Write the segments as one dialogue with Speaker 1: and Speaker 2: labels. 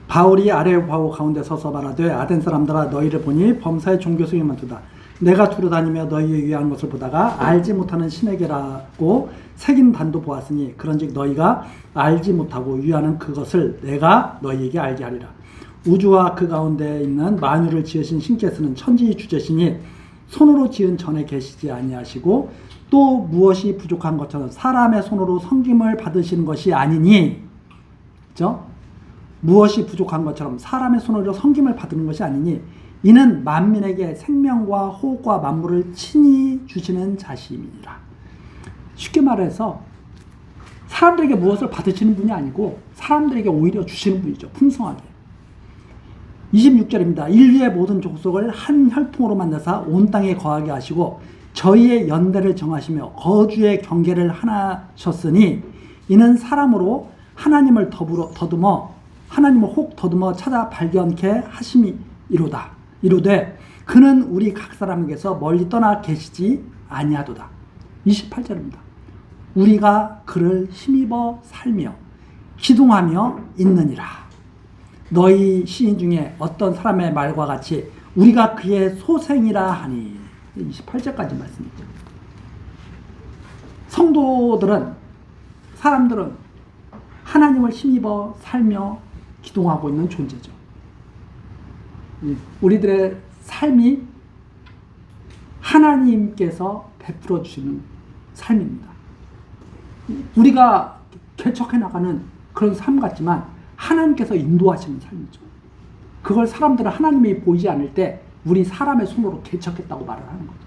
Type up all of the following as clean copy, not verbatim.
Speaker 1: 바울이 아래 바오 가운데 서서 말하되 아덴 사람들아 너희를 보니 범사의 종교 속에만 두다. 내가 두루 다니며 너희에 위한 것을 보다가 알지 못하는 신에게라고 새긴 단도 보았으니 그런즉 너희가 알지 못하고 유하는 그것을 내가 너희에게 알게 하리라. 우주와 그 가운데 있는 만유를 지으신 신께서는 천지 주제시니 손으로 지은 전에 계시지 아니하시고 또 무엇이 부족한 것처럼 사람의 손으로 섬김을 받으시는 것이 아니니, 그렇죠? 무엇이 부족한 것처럼 사람의 손으로 섬김을 받는 것이 아니니 이는 만민에게 생명과 호흡과 만물을 친히 주시는 자심이니라. 쉽게 말해서 사람들에게 무엇을 받으시는 분이 아니고 사람들에게 오히려 주시는 분이죠. 풍성하게. 26절입니다. 인류의 모든 족속을 한 혈통으로 만드사 온 땅에 거하게 하시고 저희의 연대를 정하시며 거주의 경계를 하나셨으니 이는 사람으로 하나님을 하나님을 혹 더듬어 찾아 발견케 하심이로다. 이르되 그는 우리 각 사람에게서 멀리 떠나 계시지 아니하도다. 28절입니다. 우리가 그를 힘입어 살며 기둥하며 있느니라. 너희 시인 중에 어떤 사람의 말과 같이 우리가 그의 소생이라 하니. 28절까지 말씀이죠. 성도들은, 사람들은 하나님을 힘입어 살며 기동하고 있는 존재죠. 우리들의 삶이 하나님께서 베풀어 주시는 삶입니다. 우리가 개척해 나가는 그런 삶 같지만 하나님께서 인도하시는 삶이죠. 그걸 사람들은 하나님이 보이지 않을 때 우리 사람의 손으로 개척했다고 말을 하는 거죠.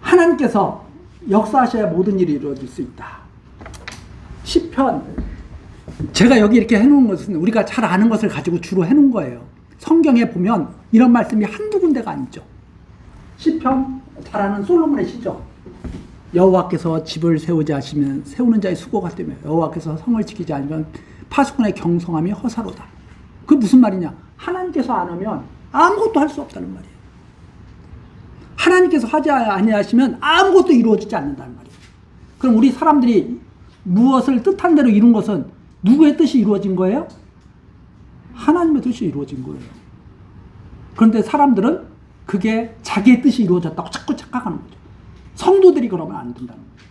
Speaker 1: 하나님께서 역사하셔야 모든 일이 이루어질 수 있다. 시편, 제가 여기 이렇게 해놓은 것은 우리가 잘 아는 것을 가지고 주로 해놓은 거예요. 성경에 보면 이런 말씀이 한두 군데가 아니죠. 시편, 잘 아는 솔로몬의 시죠. 여호와께서 집을 세우지 하시면 세우는 자의 수고가 되며 여호와께서 성을 지키지 않으면 파수꾼의 경성함이 허사로다. 그게 무슨 말이냐? 하나님께서 안 하면 아무것도 할 수 없다는 말이에요. 하나님께서 하지 아니하시면 아무것도 이루어지지 않는다는 말이에요. 그럼 우리 사람들이 무엇을 뜻한 대로 이룬 것은 누구의 뜻이 이루어진 거예요? 하나님의 뜻이 이루어진 거예요. 그런데 사람들은 그게 자기의 뜻이 이루어졌다고 자꾸 착각하는 거죠. 성도들이 그러면 안 된다는 거죠.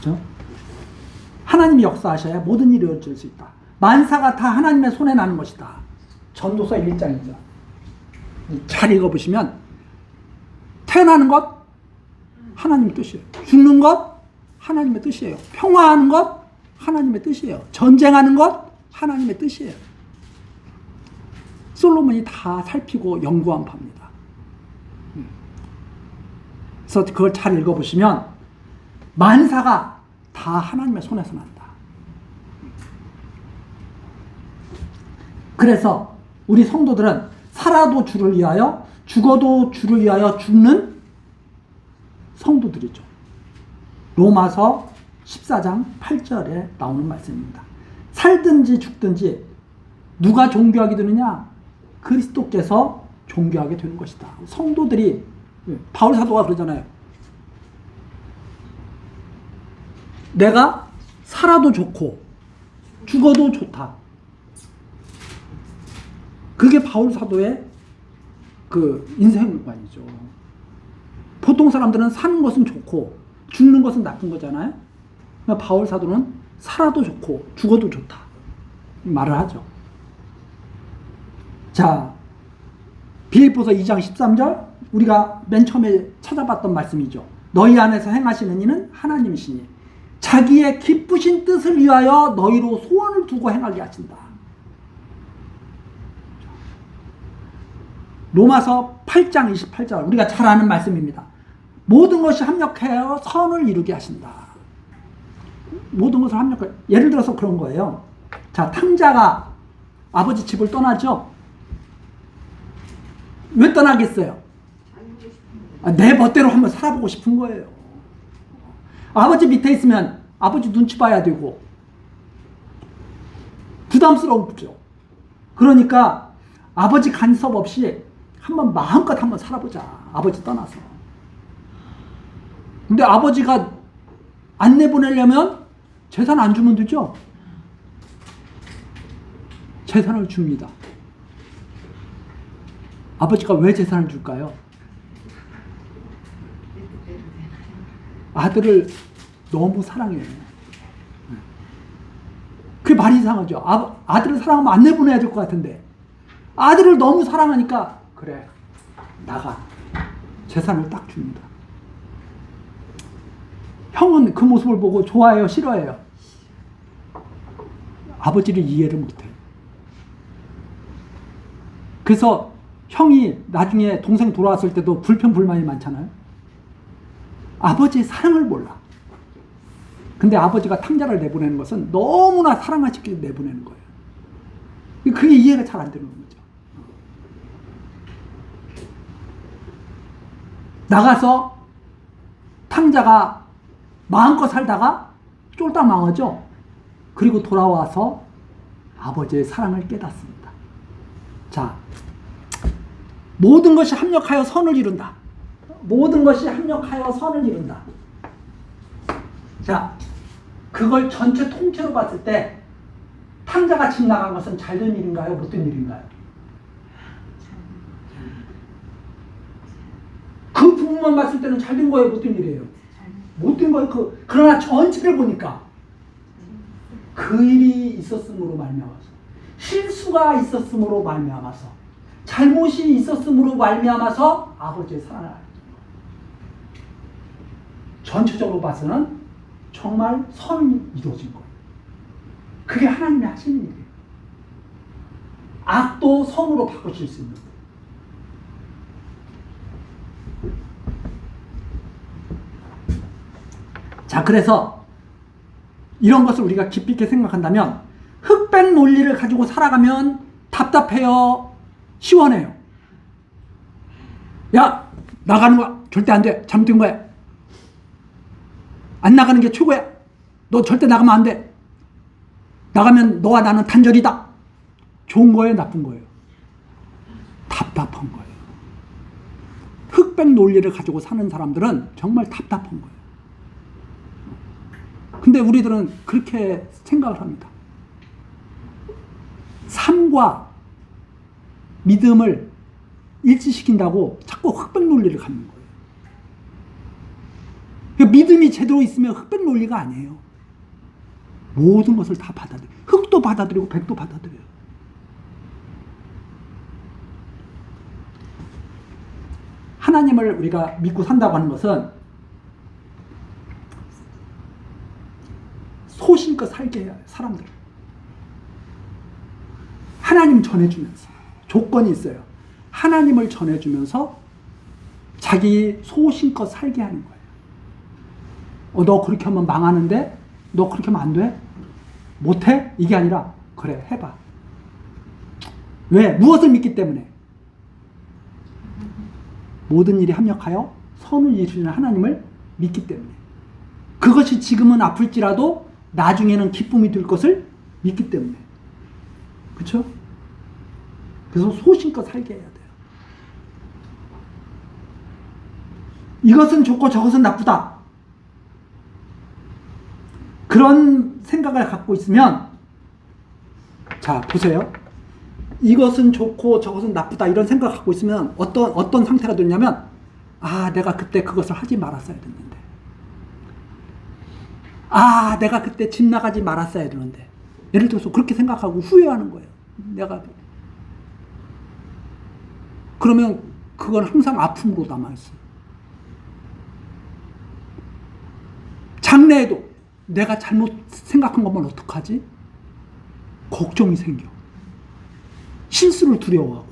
Speaker 1: 그렇죠? 하나님이 역사하셔야 모든 일이 이루어질 수 있다. 만사가 다 하나님의 손에 나는 것이다. 전도서 1장이죠. 잘 읽어보시면 태어나는 것 하나님의 뜻이에요. 죽는 것 하나님의 뜻이에요. 평화하는 것 하나님의 뜻이에요. 전쟁하는 것 하나님의 뜻이에요. 솔로몬이 다 살피고 연구한 바입니다. 그래서 그걸 잘 읽어보시면 만사가 다 하나님의 손에서 난다. 그래서 우리 성도들은 살아도 주를 위하여 죽어도 주를 위하여 죽는 성도들이죠. 로마서 14장 8절에 나오는 말씀입니다. 살든지 죽든지 누가 존귀하게 되느냐? 그리스도께서 존귀하게 되는 것이다. 성도들이, 바울 사도가 그러잖아요. 내가 살아도 좋고 죽어도 좋다. 그게 바울 사도의 그 인생관이죠. 보통 사람들은 사는 것은 좋고 죽는 것은 나쁜 거잖아요. 바울 사도는 살아도 좋고 죽어도 좋다 말을 하죠. 자, 빌립보서 2장 13절 우리가 맨 처음에 찾아봤던 말씀이죠. 너희 안에서 행하시는 이는 하나님이시니 자기의 기쁘신 뜻을 위하여 너희로 소원을 두고 행하게 하신다. 로마서 8장 28절 우리가 잘 아는 말씀입니다. 모든 것이 합력하여 선을 이루게 하신다. 모든 것을 합력하여, 예를 들어서 그런 거예요. 자, 탕자가 아버지 집을 떠나죠. 왜 떠나겠어요? 내 멋대로 한번 살아보고 싶은 거예요. 아버지 밑에 있으면 아버지 눈치 봐야 되고 부담스럽죠. 그러니까 아버지 간섭 없이 한번 마음껏 한번 살아보자. 아버지 떠나서. 근데 아버지가 안 내보내려면 재산 안 주면 되죠. 재산을 줍니다. 아버지가 왜 재산을 줄까요? 아들을 너무 사랑해요. 그게 말이 이상하죠. 아들을 사랑하면 안 내보내야 될 것 같은데 아들을 너무 사랑하니까 그래 나가 재산을 딱 줍니다. 형은 그 모습을 보고 좋아해요? 싫어해요? 아버지를 이해를 못해요. 그래서 형이 나중에 동생 돌아왔을 때도 불평불만이 많잖아요. 아버지의 사랑을 몰라. 근데 아버지가 탕자를 내보내는 것은 너무나 사랑하시기 내보내는 거예요. 그게 이해가 잘 안 되는 거죠. 나가서 탕자가 마음껏 살다가 쫄딱 망하죠. 그리고 돌아와서 아버지의 사랑을 깨닫습니다. 자, 모든 것이 합력하여 선을 이룬다. 모든 것이 합력하여 선을 이룬다. 자, 그걸 전체 통째로 봤을 때 탕자가 집 나간 것은 잘된 일인가요? 못된 일인가요? 그 부분만 봤을 때는 잘된 거예요? 못된 일이에요? 못된 거예요. 그러나 전체를 보니까 그 일이 있었으므로 말미암아서 실수가 있었으므로 말미암아서 잘못이 있었으므로 말미암아서 아버지의 사랑을 알죠. 전체적으로 봐서는 정말 선이 이루어진 거예요. 그게 하나님이 하시는 일이에요. 악도 선으로 바꾸실 수 있는 거예요. 자, 그래서 이런 것을 우리가 깊이 있게 생각한다면 흑백 논리를 가지고 살아가면 답답해요? 시원해요? 야, 나가는 거야. 절대 안 돼. 잘못된 거야. 안 나가는 게 최고야. 너 절대 나가면 안 돼. 나가면 너와 나는 단절이다. 좋은 거예요? 나쁜 거예요? 답답한 거예요. 흑백 논리를 가지고 사는 사람들은 정말 답답한 거예요. 근데 우리들은 그렇게 생각을 합니다. 삶과 믿음을 일치시킨다고 자꾸 흑백 논리를 갖는 거예요. 믿음이 제대로 있으면 흑백 논리가 아니에요. 모든 것을 다 받아들여요. 흑도 받아들이고 백도 받아들여요. 하나님을 우리가 믿고 산다고 하는 것은 소신껏 살게 해야 해요. 사람들. 하나님 전해주면서 조건이 있어요. 하나님을 전해주면서 자기 소신껏 살게 하는 거예요. 너 그렇게 하면 망하는데? 너 그렇게 하면 안 돼? 못해? 이게 아니라 그래 해봐. 왜? 무엇을 믿기 때문에? 모든 일이 합력하여 선을 이루시는 하나님을 믿기 때문에. 그것이 지금은 아플지라도 나중에는 기쁨이 될 것을 믿기 때문에. 그렇죠? 그래서 소신껏 살게 해야 돼요. 이것은 좋고 저것은 나쁘다. 그런 생각을 갖고 있으면, 자 보세요. 이것은 좋고 저것은 나쁘다 이런 생각을 갖고 있으면 어떤 상태가 되냐면, 아 내가 그때 그것을 하지 말았어야 됐는데, 아 내가 그때 집 나가지 말았어야 되는데, 예를 들어서 그렇게 생각하고 후회하는 거예요. 내가 그러면 그건 항상 아픔으로 남아있어요. 장래에도 내가 잘못 생각한 것만 어떡하지? 걱정이 생겨. 실수를 두려워하고.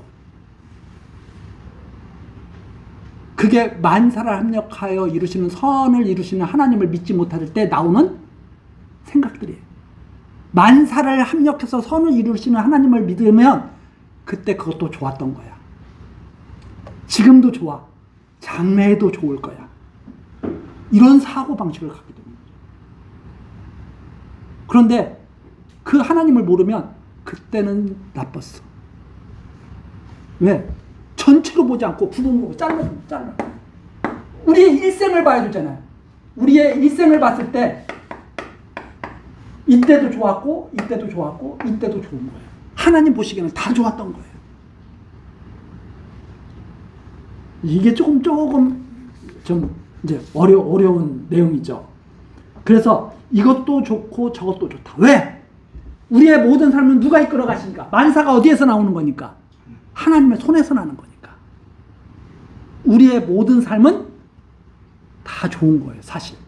Speaker 1: 그게 만사를 합력하여 이루시는 선을 이루시는 하나님을 믿지 못할 때 나오는 생각들이에요. 만사를 합력해서 선을 이루시는 하나님을 믿으면 그때 그것도 좋았던 거야. 지금도 좋아. 장래에도 좋을 거야. 이런 사고방식을 갖게 됩니다. 그런데 그 하나님을 모르면 그때는 나빴어. 왜? 전체로 보지 않고 부분으로 잘라. 우리의 일생을 봐야 되잖아요. 우리의 일생을 봤을 때 이때도 좋았고 이때도 좋았고 이때도 좋은 거예요. 하나님 보시기에는 다 좋았던 거예요. 이게 조금 좀 이제 어려운 내용이죠. 그래서 이것도 좋고 저것도 좋다. 왜? 우리의 모든 삶은 누가 이끌어 가십니까? 만사가 어디에서 나오는 거니까? 하나님의 손에서 나는 거니까. 우리의 모든 삶은 다 좋은 거예요, 사실.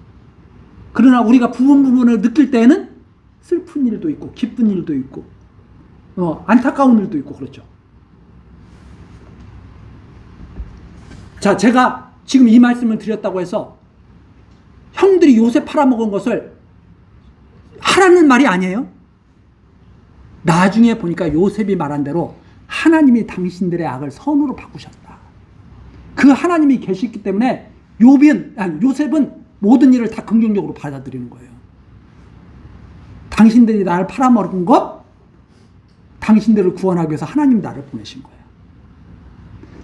Speaker 1: 그러나 우리가 부분을 느낄 때에는 슬픈 일도 있고 기쁜 일도 있고 안타까운 일도 있고 그렇죠. 자, 제가 지금 이 말씀을 드렸다고 해서 형들이 요셉 팔아먹은 것을 하라는 말이 아니에요. 나중에 보니까 요셉이 말한 대로 하나님이 당신들의 악을 선으로 바꾸셨다. 그 하나님이 계시기 때문에 요셉은 모든 일을 다 긍정적으로 받아들이는 거예요. 당신들이 나를 팔아먹은 것, 당신들을 구원하기 위해서 하나님이 나를 보내신 거예요.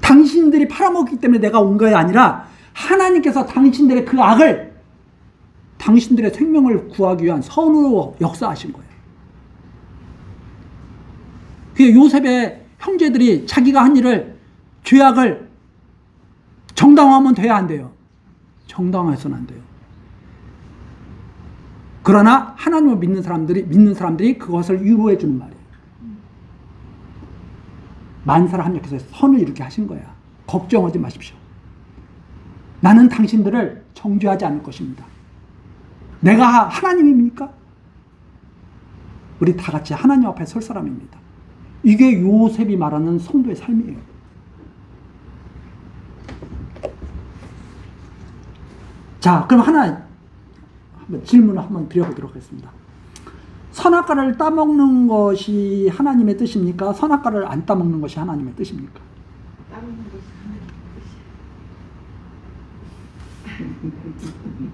Speaker 1: 당신들이 팔아먹기 때문에 내가 온 것이 아니라 하나님께서 당신들의 그 악을 당신들의 생명을 구하기 위한 선으로 역사하신 거예요. 그 요셉의 형제들이 자기가 한 일을 죄악을 정당화하면 돼야 안 돼요. 정당화해서는 안 돼요. 그러나 하나님을 믿는 사람들이 그것을 위로해 주는 말이에요. 만사를 합력해서 선을 이루게 하신 거야. 걱정하지 마십시오. 나는 당신들을 정죄하지 않을 것입니다. 내가 하나님입니까? 우리 다 같이 하나님 앞에 설 사람입니다. 이게 요셉이 말하는 성도의 삶이에요. 자, 그럼 질문을 한번 드려보도록 하겠습니다. 선악과를 따먹는 것이 하나님의 뜻입니까? 선악과를 안 따먹는 것이 하나님의 뜻입니까?
Speaker 2: 따먹는 것이 하나님의 뜻이야.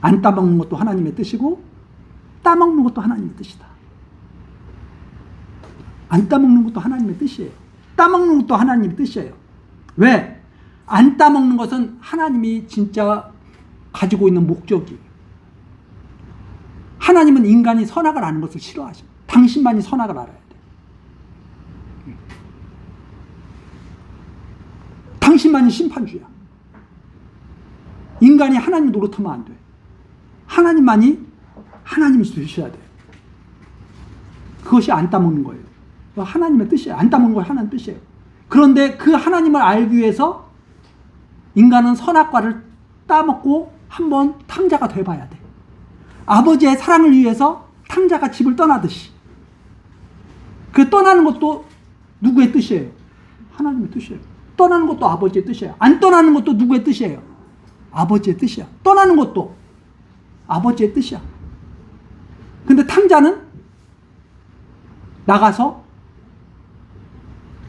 Speaker 1: 안 따먹는 것도 하나님의 뜻이고 따먹는 것도 하나님의 뜻이다. 안 따먹는 것도 하나님의 뜻이에요. 따먹는 것도 하나님의 뜻이에요. 왜? 안 따먹는 것은 하나님이 진짜 가지고 있는 목적이에요. 하나님은 인간이 선악을 아는 것을 싫어하죠. 당신만이 선악을 알아야 돼. 당신만이 심판주야. 인간이 하나님 노릇하면 안 돼. 하나님이 주셔야 돼. 그것이 안 따먹는 거예요. 하나님의 뜻이에요. 안 따먹는 건 하나님의 뜻이에요. 그런데 그 하나님을 알기 위해서 인간은 선악과를 따먹고 한번 탕자가 돼봐야 돼. 아버지의 사랑을 위해서 탕자가 집을 떠나듯이. 그 떠나는 것도 누구의 뜻이에요? 하나님의 뜻이에요. 떠나는 것도 아버지의 뜻이에요. 안 떠나는 것도 누구의 뜻이에요? 아버지의 뜻이야. 떠나는 것도 아버지의 뜻이야. 근데 탕자는 나가서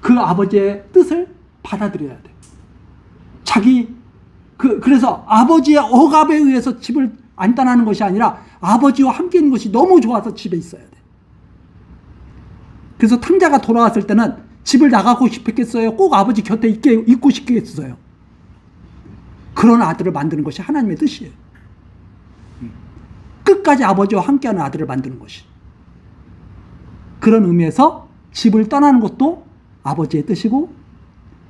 Speaker 1: 그 아버지의 뜻을 받아들여야 돼. 그래서 아버지의 억압에 의해서 집을 안 떠나는 것이 아니라 아버지와 함께 있는 것이 너무 좋아서 집에 있어야 돼. 그래서 탕자가 돌아왔을 때는 집을 나가고 싶겠어요? 꼭 아버지 곁에 있고 싶겠어요? 그런 아들을 만드는 것이 하나님의 뜻이에요. 끝까지 아버지와 함께하는 아들을 만드는 것이. 그런 의미에서 집을 떠나는 것도 아버지의 뜻이고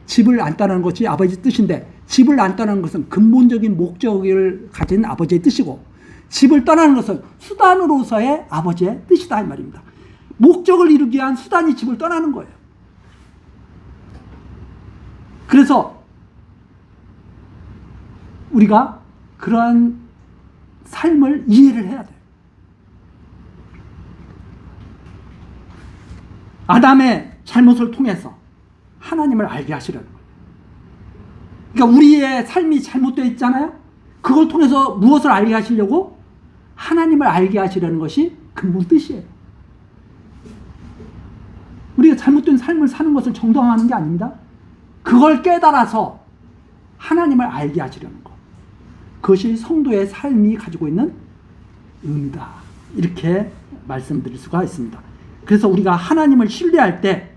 Speaker 1: 집을 안 떠나는 것이 아버지의 뜻인데 집을 안 떠나는 것은 근본적인 목적을 가진 아버지의 뜻이고 집을 떠나는 것은 수단으로서의 아버지의 뜻이다 이 말입니다. 목적을 이루기 위한 수단이 집을 떠나는 거예요. 그래서 우리가 그러한 삶을 이해를 해야 돼요. 아담의 잘못을 통해서 하나님을 알게 하시려는 거예요. 그러니까 우리의 삶이 잘못되어 있잖아요. 그걸 통해서 무엇을 알게 하시려고? 하나님을 알게 하시려는 것이 근본 뜻이에요. 우리가 잘못된 삶을 사는 것을 정당화하는 게 아닙니다. 그걸 깨달아서 하나님을 알게 하시려는 것. 그것이 성도의 삶이 가지고 있는 의미다. 이렇게 말씀드릴 수가 있습니다. 그래서 우리가 하나님을 신뢰할 때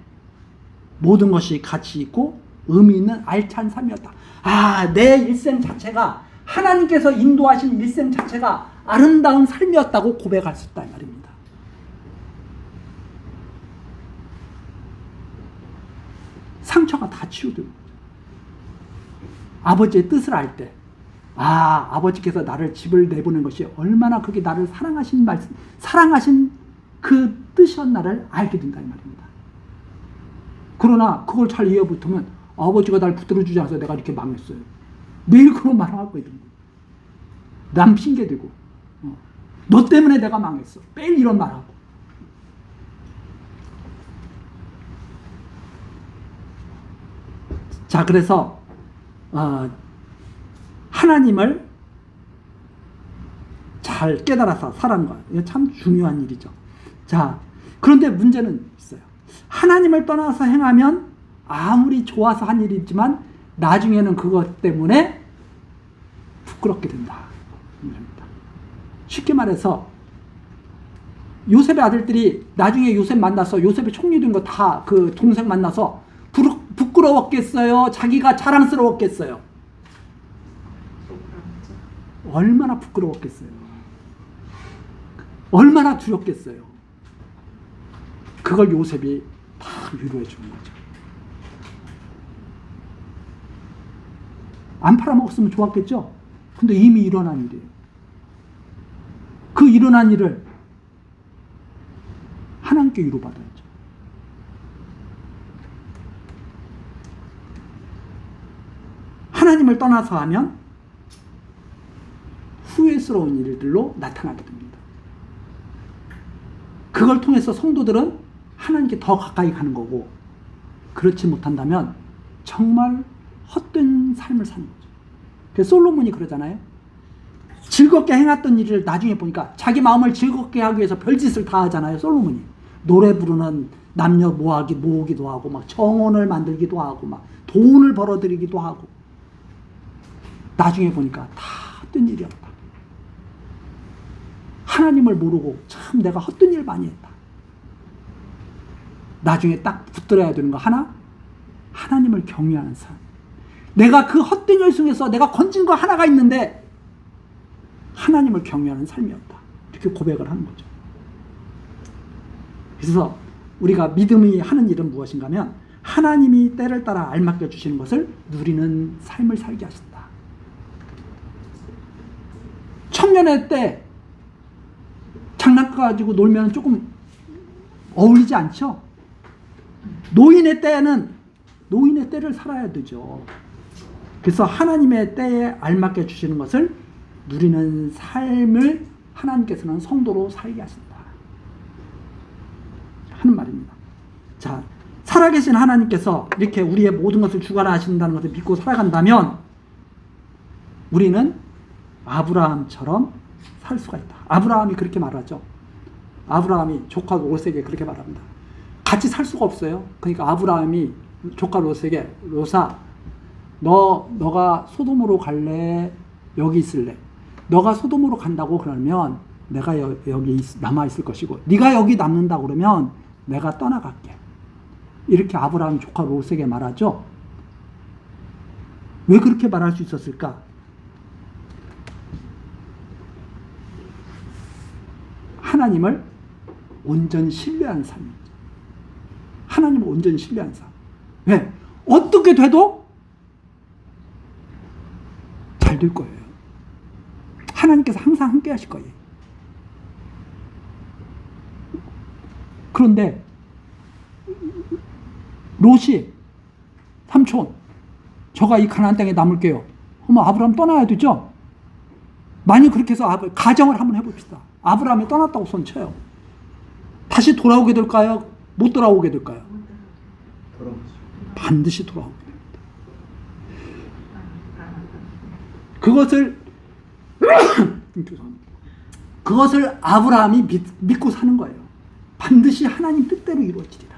Speaker 1: 모든 것이 가치 있고 의미 있는 알찬 삶이었다. 내 일생 자체가 하나님께서 인도하신 일생 자체가 아름다운 삶이었다고 고백할 수 있다 이 말입니다. 상처가 다 치유되고 아버지의 뜻을 알 때 아버지께서 나를 집을 내보낸 것이 얼마나 그게 나를 사랑하신 그 뜻이었나를 알게 된다 이 말입니다. 그러나 그걸 잘 이해 못하면 아버지가 날 붙들어주지 않아서 내가 이렇게 망했어요. 매일 그런 말 하고 있는 거예요. 남 핑계대고 너 때문에 내가 망했어. 매일 이런 말하고. 자, 그래서 하나님을 잘 깨달아서 살아가는 거 이거 참 중요한 일이죠. 자, 그런데 문제는 있어요. 하나님을 떠나서 행하면 아무리 좋아서 한 일이지만 나중에는 그것 때문에 부끄럽게 된다. 쉽게 말해서 요셉의 아들들이 나중에 요셉 만나서 요셉이 총리 된 거 다 그 동생 만나서 부끄러웠겠어요? 자기가 자랑스러웠겠어요? 얼마나 부끄러웠겠어요? 얼마나 두렵겠어요? 그걸 요셉이 다 위로해 주는 거죠. 안 팔아먹었으면 좋았겠죠? 근데 이미 일어난 일이에요. 그 일어난 일을 하나님께 위로받아야죠. 하나님을 떠나서 하면 후회스러운 일들로 나타나게 됩니다. 그걸 통해서 성도들은 하나님께 더 가까이 가는 거고, 그렇지 못한다면 정말 헛된 삶을 사는 거죠. 그래서 솔로몬이 그러잖아요. 즐겁게 행했던 일을 나중에 보니까 자기 마음을 즐겁게 하기 위해서 별짓을 다 하잖아요. 솔로몬이 노래 부르는 남녀 모으기도 하고 막 정원을 만들기도 하고 막 돈을 벌어들이기도 하고, 나중에 보니까 다 헛된 일이었다. 하나님을 모르고 참 내가 헛된 일 많이 했다. 나중에 딱 붙들어야 되는 거 하나, 하나님을 경외하는 삶. 내가 그 헛된 일 중에서 내가 건진 거 하나가 있는데 하나님을 경외하는 삶이었다. 이렇게 고백을 하는 거죠. 그래서 우리가 믿음이 하는 일은 무엇인가 하면 하나님이 때를 따라 알맞게 주시는 것을 누리는 삶을 살게 하신다. 청년의 때 장난감 가지고 놀면 조금 어울리지 않죠? 노인의 때는 노인의 때를 살아야 되죠. 그래서 하나님의 때에 알맞게 주시는 것을 누리는 삶을 하나님께서는 성도로 살게 하신다 하는 말입니다. 자, 살아계신 하나님께서 이렇게 우리의 모든 것을 주관하신다는 것을 믿고 살아간다면 우리는 아브라함처럼 살 수가 있다. 아브라함이 그렇게 말하죠. 아브라함이 조카 롯에게 그렇게 말합니다. 같이 살 수가 없어요. 그러니까 아브라함이 조카 롯에게, 롯아, 너가 소돔으로 갈래? 여기 있을래? 너가 소돔으로 간다고 그러면 내가 여기 남아 있을 것이고, 네가 여기 남는다고 그러면 내가 떠나갈게. 이렇게 아브라함이 조카 롯에게 말하죠. 왜 그렇게 말할 수 있었을까? 하나님을 온전히 신뢰하는 삶입니다. 하나님을 온전히 신뢰하는 삶. 왜? 어떻게 돼도 잘 될 거예요. 하나님께서 항상 함께 하실 거예요. 그런데 롯이 삼촌, 저가 이 가나안 땅에 남을게요. 그러면 아브라함 떠나야 되죠? 만약 그렇게 해서 가정을 한번 해봅시다. 아브라함이 떠났다고 손쳐요. 다시 돌아오게 될까요? 못 돌아오게 될까요? 반드시 돌아오게 됩니다. 그것을 아브라함이 믿고 사는 거예요. 반드시 하나님 뜻대로 이루어지리라.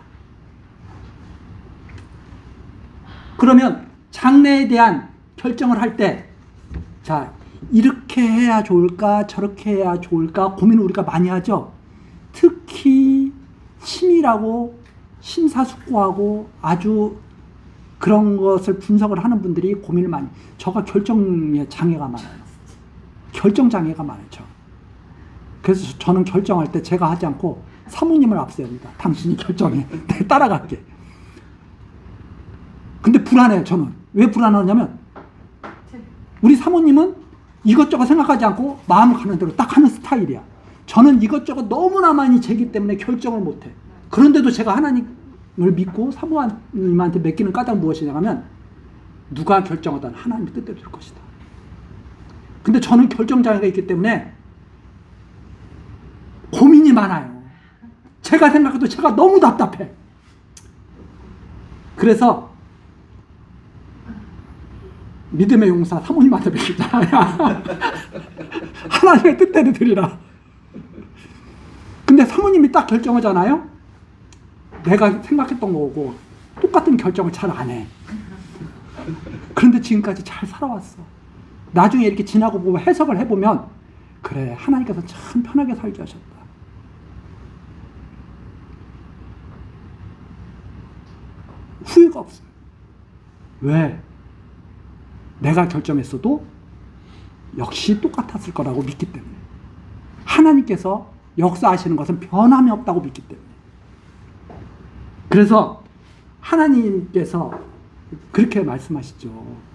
Speaker 1: 그러면 장래에 대한 결정을 할 때, 자, 이렇게 해야 좋을까, 저렇게 해야 좋을까 고민을 우리가 많이 하죠. 특히 치밀하고 심사숙고하고 아주 그런 것을 분석을 하는 분들이 고민을 많이, 저가 결정에 장애가 많아요. 결정 장애가 많죠. 그래서 저는 결정할 때 제가 하지 않고 사모님을 앞세웁니다. 당신이 결정해. 내가 따라갈게. 불안해요. 저는 왜 불안하냐면 우리 사모님은 이것저것 생각하지 않고 마음 가는 대로 딱 하는 스타일이야. 저는 이것저것 너무나 많이 재기 때문에 결정을 못해. 그런데도 제가 하나님을 믿고 사모님한테 맡기는 까닭은 무엇이냐면 누가 결정하든 하나님의 뜻대로 될 것이다. 근데 저는 결정장애가 있기 때문에 고민이 많아요. 제가 생각해도 제가 너무 답답해. 그래서 믿음의 용사 사모님한테 맡기자. 하나님의 뜻대로 드리라. 근데 사모님이 딱 결정하잖아요. 내가 생각했던 거고 똑같은 결정을 잘 안 해. 그런데 지금까지 잘 살아왔어. 나중에 이렇게 지나고 보면 해석을 해보면 그래, 하나님께서 참 편하게 살게 하셨다. 후회가 없어요. 왜? 내가 결정했어도 역시 똑같았을 거라고 믿기 때문에. 하나님께서 역사하시는 것은 변함이 없다고 믿기 때문에. 그래서 하나님께서 그렇게 말씀하시죠.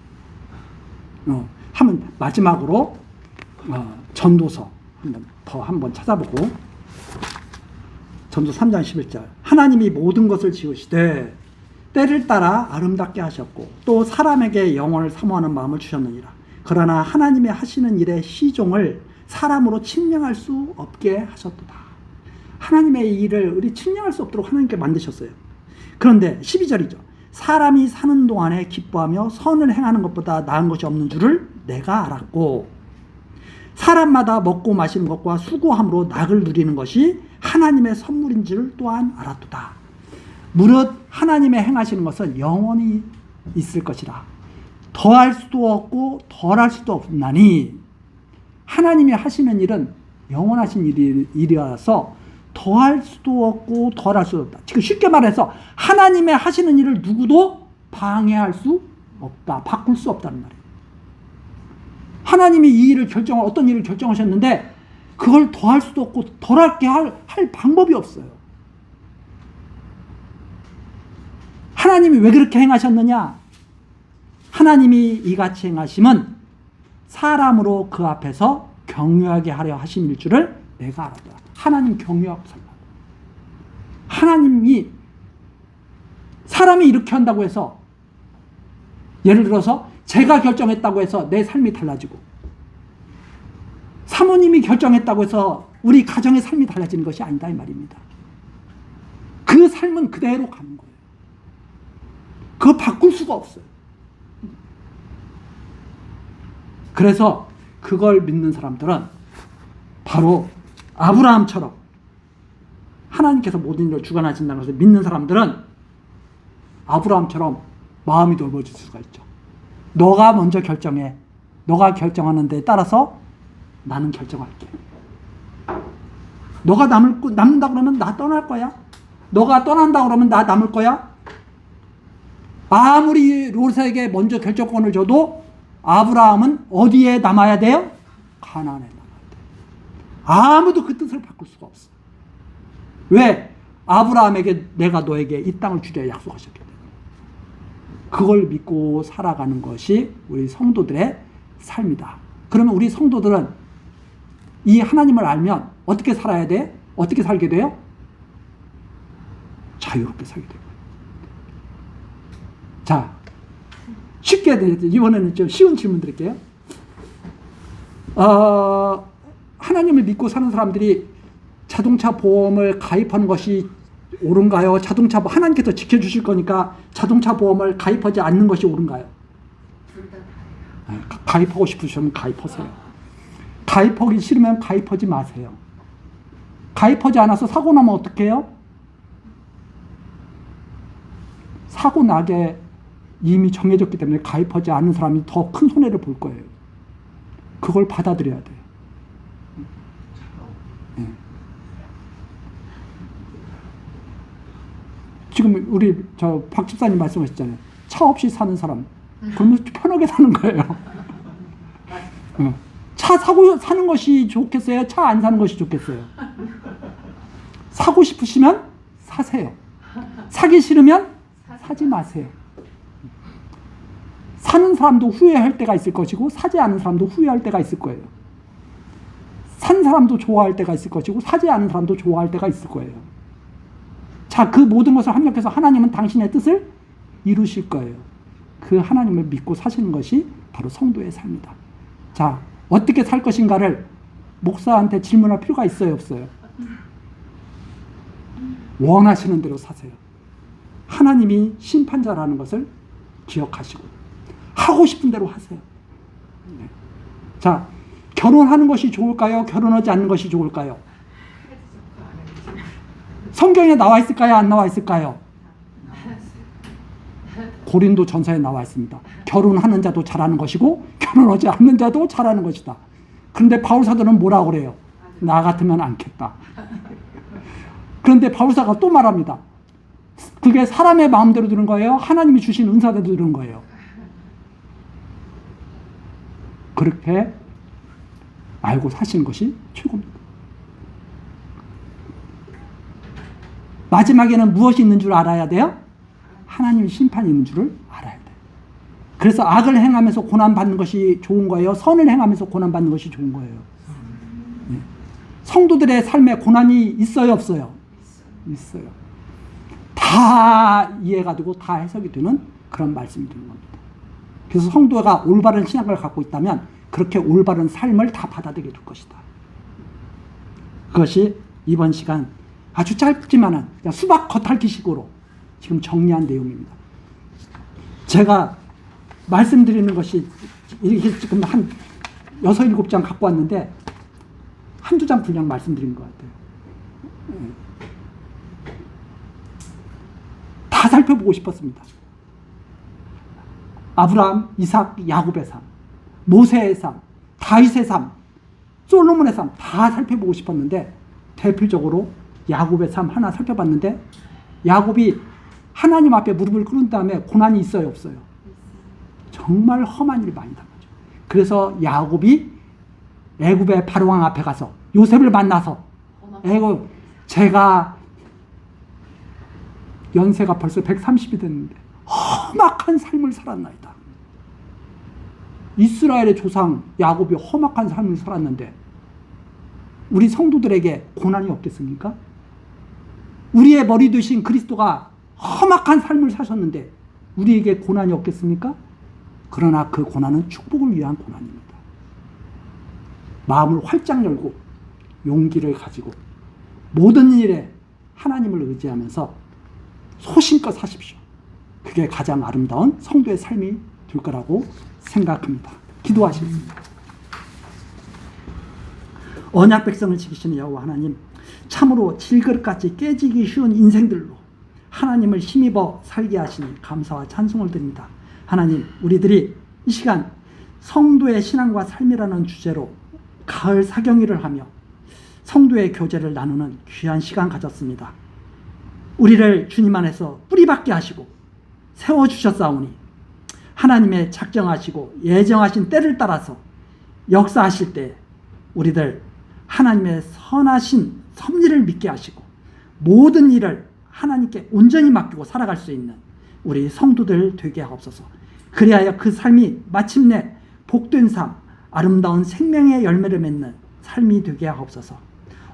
Speaker 1: 한번 마지막으로 전도서 한번 찾아보고, 전도 3장 11절. 하나님이 모든 것을 지으시되 때를 따라 아름답게 하셨고 또 사람에게 영혼을 사모하는 마음을 주셨느니라. 그러나 하나님의 하시는 일의 시종을 사람으로 측량할 수 없게 하셨도다. 하나님의 일을 우리 측량할 수 없도록 하나님께 만드셨어요. 그런데 12절이죠. 사람이 사는 동안에 기뻐하며 선을 행하는 것보다 나은 것이 없는 줄을 내가 알았고 사람마다 먹고 마시는 것과 수고함으로 낙을 누리는 것이 하나님의 선물인 줄 또한 알았도다. 무릇 하나님의 행하시는 것은 영원히 있을 것이라. 더할 수도 없고 덜할 수도 없나니 하나님이 하시는 일은 영원하신 일이라서 더할 수도 없고 덜할 수도 없다. 지금 쉽게 말해서 하나님의 하시는 일을 누구도 방해할 수 없다. 바꿀 수 없다는 말이에요. 하나님이 이 일을 어떤 일을 결정하셨는데 그걸 더할 수도 없고 덜하게 할 방법이 없어요. 하나님이 왜 그렇게 행하셨느냐? 하나님이 이같이 행하심은 사람으로 그 앞에서 경유하게 하려 하신 일줄을 내가 알았다. 하나님 경유하고 살라. 하나님이 사람이 이렇게 한다고 해서, 예를 들어서 제가 결정했다고 해서 내 삶이 달라지고 사모님이 결정했다고 해서 우리 가정의 삶이 달라지는 것이 아니다 이 말입니다. 그 삶은 그대로 가는 거예요. 그거 바꿀 수가 없어요. 그래서 그걸 믿는 사람들은 바로 아브라함처럼 하나님께서 모든 일을 주관하신다는 것을 믿는 사람들은 아브라함처럼 마음이 넓어질 수가 있죠. 너가 먼저 결정해. 너가 결정하는 데 따라서 나는 결정할게. 너가 남는다 그러면 나 떠날 거야. 너가 떠난다 그러면 나 남을 거야. 아무리 롯에게 먼저 결정권을 줘도 아브라함은 어디에 남아야 돼요? 가나안에 남아야 돼요. 아무도 그 뜻을 바꿀 수가 없어. 왜? 아브라함에게 내가 너에게 이 땅을 주려 약속하셨기 때문에. 그걸 믿고 살아가는 것이 우리 성도들의 삶이다. 그러면 우리 성도들은 이 하나님을 알면 어떻게 살아야 돼? 어떻게 살게 돼요? 자유롭게 살게 돼요. 자, 쉽게 이번에는 좀 쉬운 질문 드릴게요. 하나님을 믿고 사는 사람들이 자동차 보험을 가입하는 것이 옳은가요? 하나님께서 지켜주실 거니까 자동차 보험을 가입하지 않는 것이 옳은가요? 가입하고 싶으시면 가입하세요. 가입하기 싫으면 가입하지 마세요. 가입하지 않아서 사고 나면 어떻게 해요? 사고 나게 이미 정해졌기 때문에 가입하지 않는 사람이 더 큰 손해를 볼 거예요. 그걸 받아들여야 돼요. 네. 지금 우리 박 집사님 말씀하셨잖아요. 차 없이 사는 사람. 그러면 편하게 사는 거예요. 차 사는 것이 좋겠어요? 차 안 사는 것이 좋겠어요? 사고 싶으시면 사세요. 사기 싫으면 사지 마세요. 사는 사람도 후회할 때가 있을 것이고 사지 않은 사람도 후회할 때가 있을 거예요. 산 사람도 좋아할 때가 있을 것이고 사지 않은 사람도 좋아할 때가 있을 거예요. 자, 그 모든 것을 합력해서 하나님은 당신의 뜻을 이루실 거예요. 그 하나님을 믿고 사시는 것이 바로 성도의 삶이다. 자, 어떻게 살 것인가를 목사한테 질문할 필요가 있어요, 없어요? 원하시는 대로 사세요. 하나님이 심판자라는 것을 기억하시고 하고 싶은 대로 하세요. 네. 자, 결혼하는 것이 좋을까요? 결혼하지 않는 것이 좋을까요? 성경에 나와 있을까요? 안 나와 있을까요? 고린도 전서에 나와 있습니다. 결혼하는 자도 잘하는 것이고 결혼하지 않는 자도 잘하는 것이다. 그런데 바울 사도는 뭐라고 그래요? 나 같으면 않겠다. 그런데 바울 사도가 또 말합니다. 그게 사람의 마음대로 되는 거예요? 하나님이 주신 은사대로 되는 거예요? 그렇게 알고 사시는 것이 최고입니다. 마지막에는 무엇이 있는 줄 알아야 돼요? 하나님의 심판이 있는 줄을 알아야 돼요. 그래서 악을 행하면서 고난받는 것이 좋은 거예요? 선을 행하면서 고난받는 것이 좋은 거예요? 네. 성도들의 삶에 고난이 있어요, 없어요? 있어요. 다 이해가 되고 다 해석이 되는 그런 말씀이 되는 겁니다. 그래서 성도가 올바른 신앙을 갖고 있다면 그렇게 올바른 삶을 다 받아들여 줄 것이다. 그것이 이번 시간 아주 짧지만은 그냥 수박 겉핥기식으로 지금 정리한 내용입니다. 제가 말씀드리는 것이 이렇게 지금 한 6, 7장 갖고 왔는데 한두 장 분량 말씀드린 것 같아요. 다 살펴보고 싶었습니다. 아브라함, 이삭, 야곱의 삶, 모세의 삶, 다윗의 삶, 솔로몬의 삶 다 살펴보고 싶었는데 대표적으로 야곱의 삶 하나 살펴봤는데 야곱이 하나님 앞에 무릎을 꿇은 다음에 고난이 있어요, 없어요? 정말 험한 일을 많이 당하죠. 그래서 야곱이 애굽의 바로왕 앞에 가서 요셉을 만나서 애굽 제가 연세가 벌써 130이 됐는데 험악한 삶을 살았나이다. 이스라엘의 조상 야곱이 험악한 삶을 살았는데 우리 성도들에게 고난이 없겠습니까? 우리의 머리 되신 그리스도가 험악한 삶을 사셨는데 우리에게 고난이 없겠습니까? 그러나 그 고난은 축복을 위한 고난입니다. 마음을 활짝 열고 용기를 가지고 모든 일에 하나님을 의지하면서 소신껏 사십시오. 그게 가장 아름다운 성도의 삶이 될 거라고 생각합니다. 기도하시겠습니다. 언약 백성을 지키시는 여호와 하나님, 참으로 질그릇같이 깨지기 쉬운 인생들로 하나님을 힘입어 살게 하시니 감사와 찬송을 드립니다. 하나님, 우리들이 이 시간 성도의 신앙과 삶이라는 주제로 가을 사경일을 하며 성도의 교제를 나누는 귀한 시간 가졌습니다. 우리를 주님 안에서 뿌리박게 하시고 세워주셨사오니 하나님의 작정하시고 예정하신 때를 따라서 역사하실 때 우리들 하나님의 선하신 섭리를 믿게 하시고 모든 일을 하나님께 온전히 맡기고 살아갈 수 있는 우리 성도들 되게 하옵소서. 그리하여 그 삶이 마침내 복된 삶, 아름다운 생명의 열매를 맺는 삶이 되게 하옵소서.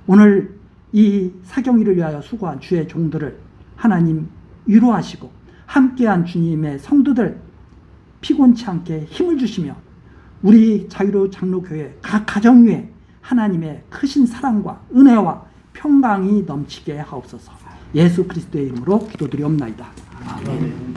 Speaker 1: 오늘 이 사경일을 위하여 수고한 주의 종들을 하나님 위로하시고 함께한 주님의 성도들 피곤치 않게 힘을 주시며 우리 자유로 장로교회 각 가정 위에 하나님의 크신 사랑과 은혜와 평강이 넘치게 하옵소서. 예수 그리스도의 이름으로 기도드리옵나이다. 아멘.